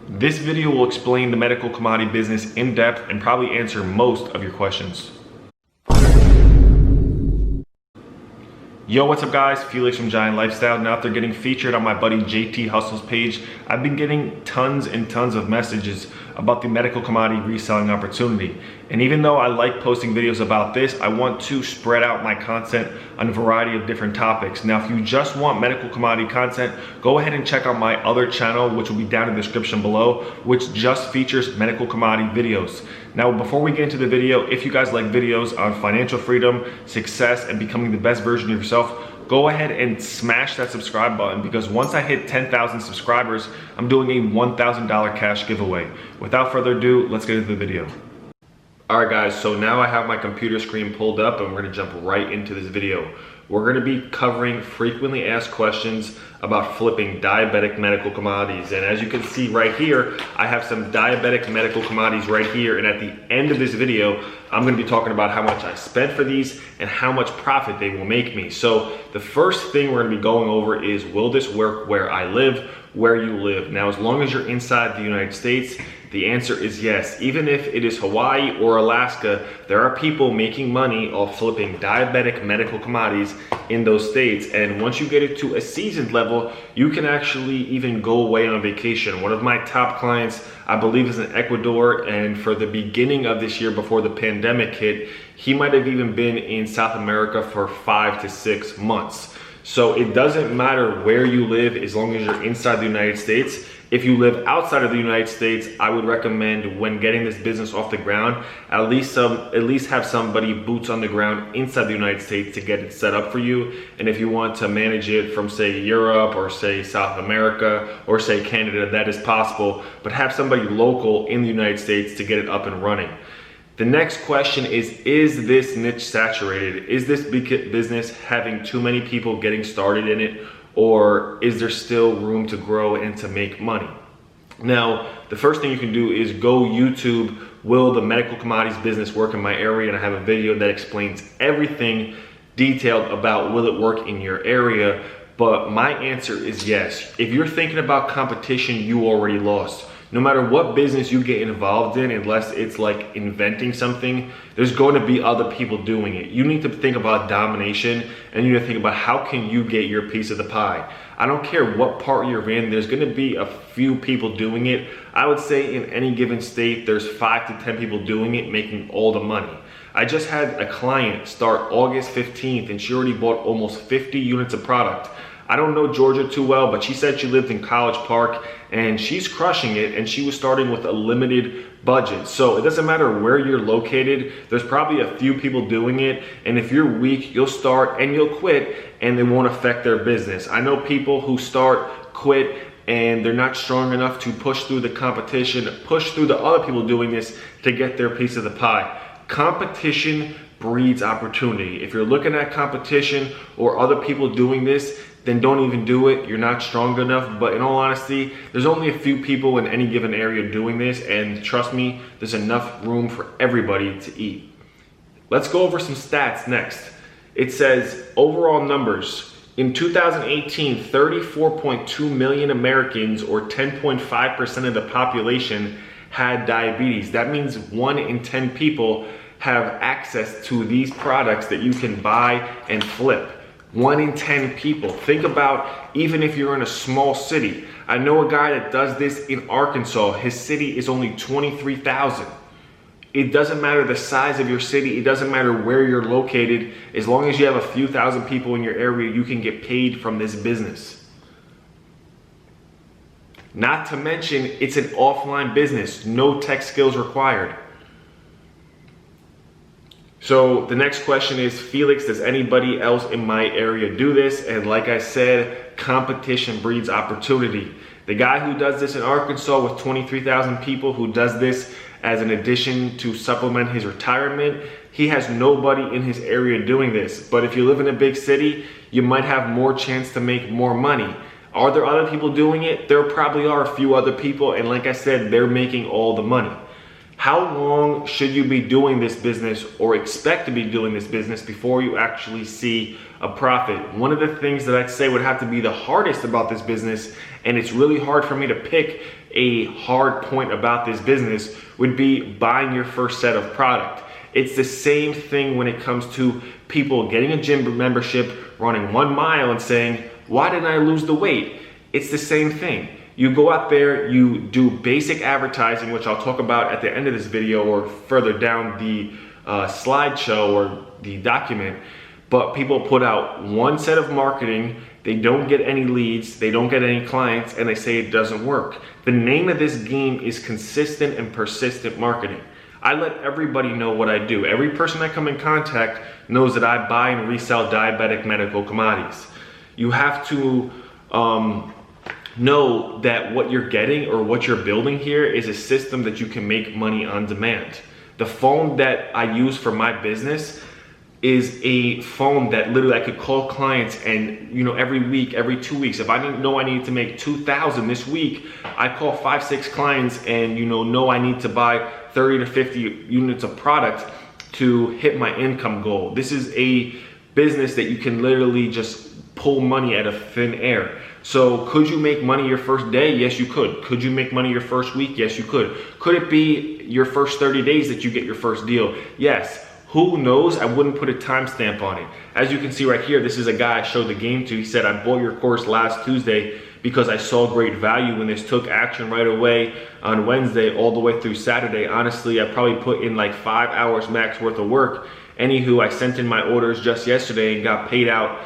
This video will explain the medical commodity business in depth and probably answer most of your questions. Yo, what's up guys? Felix from Giant Lifestyle. Now after getting featured on my buddy JT Hustle's page, I've been getting tons and tons of messages about the medical commodity reselling opportunity. And even though I like posting videos about this, I want to spread out my content on a variety of different topics. Now, if you just want medical commodity content, go ahead and check out my other channel, which will be down in the description below, which just features medical commodity videos. Now, before we get into the video, if you guys like videos on financial freedom, success, and becoming the best version of yourself, go ahead and smash that subscribe button, because once I hit 10,000 subscribers, I'm doing a $1,000 cash giveaway. Without further ado, let's get into the video. All right guys, so now I have my computer screen pulled up and we're gonna jump right into this video. We're gonna be covering frequently asked questions about flipping diabetic medical commodities. And as you can see right here, I have some diabetic medical commodities right here. And at the end of this video, I'm gonna be talking about how much I spent for these and how much profit they will make me. So the first thing we're gonna be going over is, will this work where I live, where you live? Now, as long as you're inside the United States, the answer is yes. Even if it is Hawaii or Alaska, there are people making money off flipping diabetic medical commodities in those states. And once you get it to a seasoned level, you can actually even go away on vacation. One of my top clients, I believe, is in Ecuador, and for the beginning of this year, before the pandemic hit, he might have even been in South America for 5 to 6 months. So it doesn't matter where you live as long as you're inside the United States. If you live outside of the United States, I would recommend, when getting this business off the ground, at least have somebody boots on the ground inside the United States to get it set up for you. And if you want to manage it from, say, Europe or say South America or say Canada, that is possible, but have somebody local in the United States to get it up and running. The next question is this niche saturated? Is this business having too many people getting started in it? Or is there still room to grow and to make money? Now, the first thing you can do is go YouTube, will the medical commodities business work in my area? And I have a video that explains everything detailed about will it work in your area. But my answer is yes. If you're thinking about competition, you already lost. No matter what business you get involved in, unless it's like inventing something, there's going to be other people doing it. You need to think about domination, and you need to think about how can you get your piece of the pie. I don't care what part you're in, there's going to be a few people doing it. I would say in any given state, there's 5 to 10 people doing it, making all the money. I just had a client start August 15th, and she already bought almost 50 units of product. I don't know Georgia too well, but she said she lived in College Park and she's crushing it, and she was starting with a limited budget. So it doesn't matter where you're located, there's probably a few people doing it, and if you're weak, you'll start and you'll quit and it won't affect their business. I know people who start, quit, and they're not strong enough to push through the competition, push through the other people doing this to get their piece of the pie. Competition breeds opportunity. If you're looking at competition or other people doing this, then don't even do it. You're not strong enough. But in all honesty, there's only a few people in any given area doing this, and trust me, there's enough room for everybody to eat. Let's go over some stats next. It says overall numbers. In 2018, 34.2 million Americans, or 10.5% of the population, had diabetes. That means 1 in 10 people have access to these products that you can buy and flip. 1 in 10 people. Think about, even if you're in a small city. I know a guy that does this in Arkansas. His city is only 23,000. It doesn't matter the size of your city. It doesn't matter where you're located. As long as you have a few thousand people in your area, you can get paid from this business. Not to mention, it's an offline business. No tech skills required. So the next question is, Felix, does anybody else in my area do this? And like I said, competition breeds opportunity. The guy who does this in Arkansas with 23,000 people, who does this as an addition to supplement his retirement, he has nobody in his area doing this. But if you live in a big city, you might have more chance to make more money. Are there other people doing it? There probably are a few other people, and like I said, they're making all the money. How long should you be doing this business or expect to be doing this business before you actually see a profit? One of the things that I'd say would have to be the hardest about this business, and it's really hard for me to pick a hard point about this business, would be buying your first set of product. It's the same thing when it comes to people getting a gym membership, running 1 mile and saying, why didn't I lose the weight? It's the same thing. You go out there, you do basic advertising, which I'll talk about at the end of this video or further down the slideshow or the document, but people put out one set of marketing, they don't get any leads, they don't get any clients, and they say it doesn't work. The name of this game is consistent and persistent marketing. I let everybody know what I do. Every person I come in contact knows that I buy and resell diabetic medical commodities. You have to know that what you're getting or what you're building here is a system that you can make money on demand. The phone that I use for my business is a phone that literally I could call clients and, every week, every 2 weeks, if I didn't know I needed to make 2,000 this week, I call 5-6 clients and know I need to buy 30 to 50 units of product to hit my income goal. This is a business that you can literally just pull money out of thin air. So could you make money your first day? Yes, you could. Could you make money your first week? Yes, you could. Could it be your first 30 days that you get your first deal? Yes. Who knows? I wouldn't put a timestamp on it. As you can see right here, this is a guy I showed the game to. He said, I bought your course last Tuesday because I saw great value in this, took action right away on Wednesday all the way through Saturday. Honestly, I probably put in like 5 hours max worth of work. Anywho, I sent in my orders just yesterday and got paid out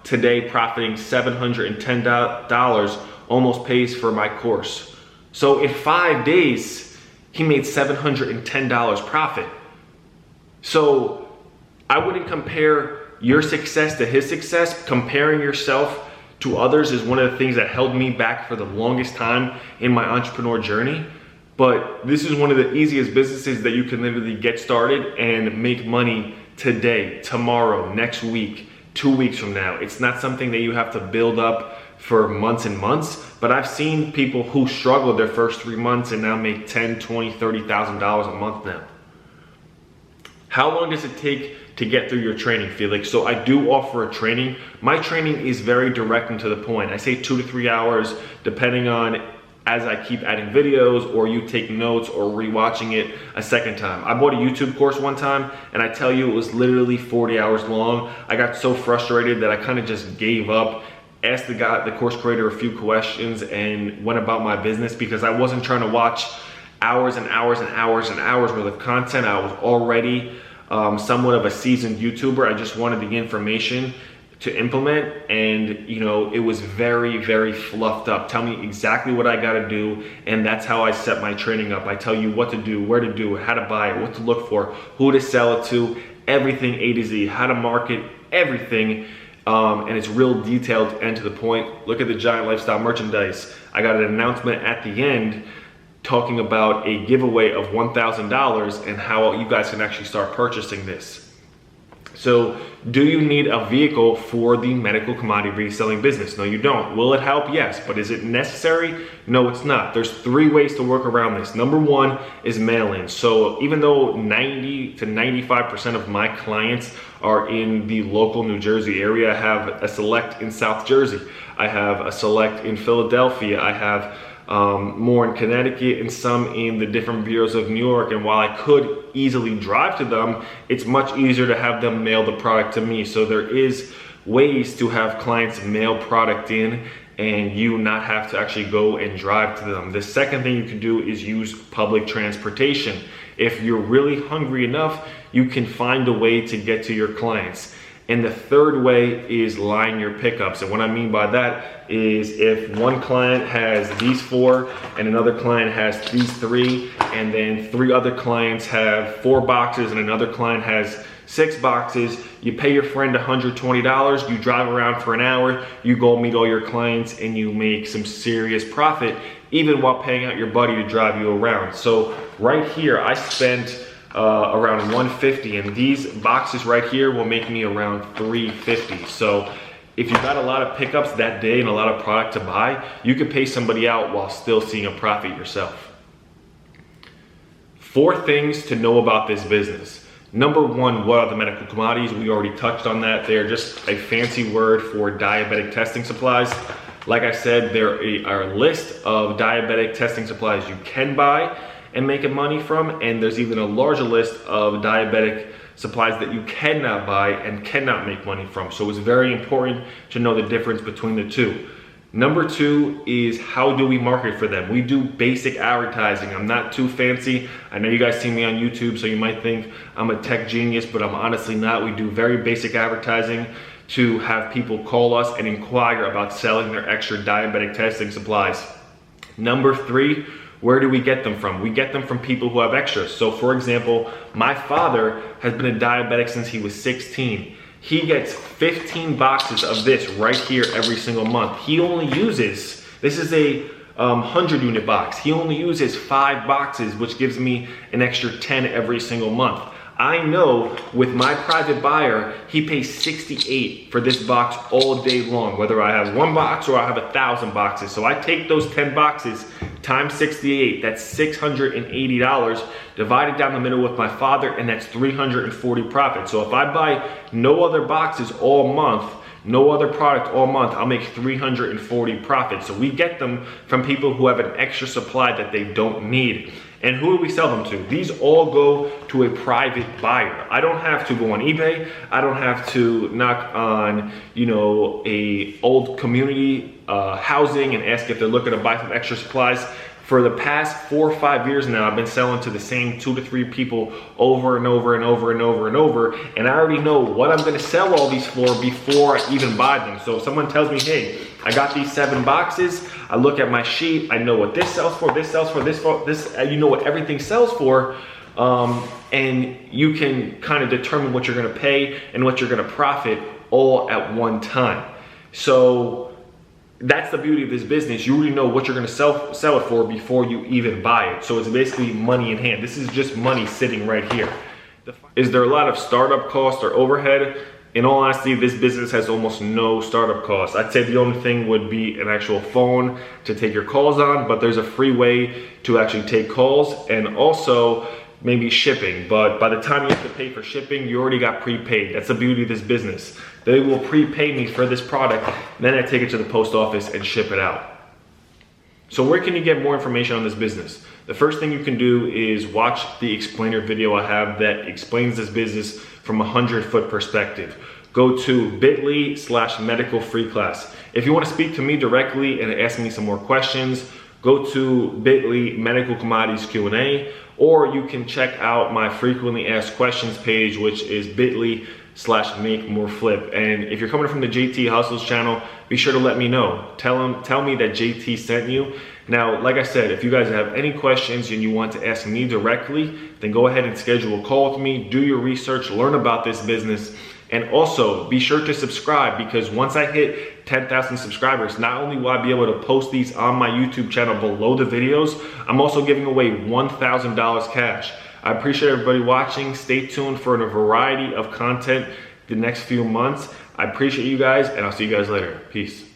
today, profiting $710, almost pays for my course. So in 5 days, he made $710 profit. So I wouldn't compare your success to his success. Comparing yourself to others is one of the things that held me back for the longest time in my entrepreneur journey. But this is one of the easiest businesses that you can literally get started and make money today, tomorrow, next week, 2 weeks from now. It's not something that you have to build up for months and months, but I've seen people who struggled their first 3 months and now make $10,000, $20,000, $30,000 a month now. How long does it take to get through your training, Felix? So I do offer a training. My training is very direct and to the point. I say 2 to 3 hours, depending on as I keep adding videos or you take notes or rewatching it a second time. I bought a YouTube course one time and I tell you it was literally 40 hours long. I got so frustrated that I kind of just gave up, asked the course creator a few questions and went about my business because I wasn't trying to watch hours and hours and hours and hours worth of content. I was already somewhat of a seasoned YouTuber. I just wanted the information to implement, and it was very, very fluffed up. Tell me exactly what I gotta do, and that's how I set my training up. I tell you what to do, where to do it, how to buy it, what to look for, who to sell it to, everything A to Z, how to market, everything. And it's real detailed and to the point. Look at the Giant Lifestyle merchandise. I got an announcement at the end talking about a giveaway of $1,000 and how you guys can actually start purchasing this. So do you need a vehicle for the medical commodity reselling business? No, you don't. Will it help? Yes. But is it necessary? No, it's not. There's 3 ways to work around this. Number 1 is mail-in. So even though 90 to 95% of my clients are in the local New Jersey area, I have a select in South Jersey. I have a select in Philadelphia. I have more in Connecticut and some in the different bureaus of New York. And while I could easily drive to them, it's much easier to have them mail the product to me. So there is ways to have clients mail product in and you not have to actually go and drive to them. The second thing you can do is use public transportation. If you're really hungry enough, you can find a way to get to your clients. And the third way is line your pickups. And what I mean by that is if one client has these 4 and another client has these 3, and then 3 other clients have 4 boxes and another client has 6 boxes, you pay your friend $120, you drive around for an hour, you go meet all your clients and you make some serious profit, even while paying out your buddy to drive you around. So right here, I spent around $150, and these boxes right here will make me around $350. So if you've got a lot of pickups that day and a lot of product to buy, you could pay somebody out while still seeing a profit yourself. 4 things to know about this business. Number 1, what are the medical commodities? We already touched on that. They're just a fancy word for diabetic testing supplies. Like I said, there are a list of diabetic testing supplies you can buy and make money from, and there's even a larger list of diabetic supplies that you cannot buy and cannot make money from. So it's very important to know the difference between the two. Number 2 is, how do we market for them? We do basic advertising. I'm not too fancy. I know you guys see me on YouTube, so you might think I'm a tech genius, but I'm honestly not. We do very basic advertising to have people call us and inquire about selling their extra diabetic testing supplies. Number 3, where do we get them from? We get them from people who have extras. So for example, my father has been a diabetic since he was 16. He gets 15 boxes of this right here every single month. He only uses, this is a 100 unit box. He only uses 5 boxes, which gives me an extra 10 every single month. I know with my private buyer, he pays $68 for this box all day long, whether I have 1 box or I have 1,000 boxes. So I take those 10 boxes times 68, that's $680, divided down the middle with my father, and that's 340 profit. So if I buy no other boxes all month, no other product all month, I'll make 340 profit. So we get them from people who have an extra supply that they don't need. And who do we sell them to? These all go to a private buyer. I don't have to go on eBay. I don't have to knock on, a old community housing and ask if they're looking to buy some extra supplies. For the past 4 or 5 years now, I've been selling to the same 2 to 3 people over and over and over and over and over. And I already know what I'm gonna sell all these for before I even buy them. So if someone tells me, hey, I got these 7 boxes, I look at my sheet, I know what this sells for, this sells for, this, you know what everything sells for. And you can kind of determine what you're gonna pay and what you're gonna profit all at one time. So that's the beauty of this business. You already know what you're gonna sell it for before you even buy it. So it's basically money in hand. This is just money sitting right here. Is there a lot of startup cost or overhead? In all honesty, this business has almost no startup costs. I'd say the only thing would be an actual phone to take your calls on, but there's a free way to actually take calls, and also maybe shipping. But by the time you have to pay for shipping, you already got prepaid. That's the beauty of this business. They will prepay me for this product, then I take it to the post office and ship it out. So where can you get more information on this business? The first thing you can do is watch the explainer video I have that explains this business from a 100-foot perspective. Go to bit.ly/medicalfreeclass. If you want to speak to me directly and ask me some more questions, go to bit.ly medical commodities Q&A, or you can check out my frequently asked questions page, which is bit.ly/make-more-flip. And if you're coming from the JT Hustles channel, be sure to let me know. Tell me that JT sent you. Now, like I said, if you guys have any questions and you want to ask me directly, then go ahead and schedule a call with me, do your research, learn about this business, and also be sure to subscribe, because once I hit 10,000 subscribers, not only will I be able to post these on my YouTube channel below the videos, I'm also giving away $1,000 cash. I appreciate everybody watching. Stay tuned for a variety of content the next few months. I appreciate you guys, and I'll see you guys later. Peace.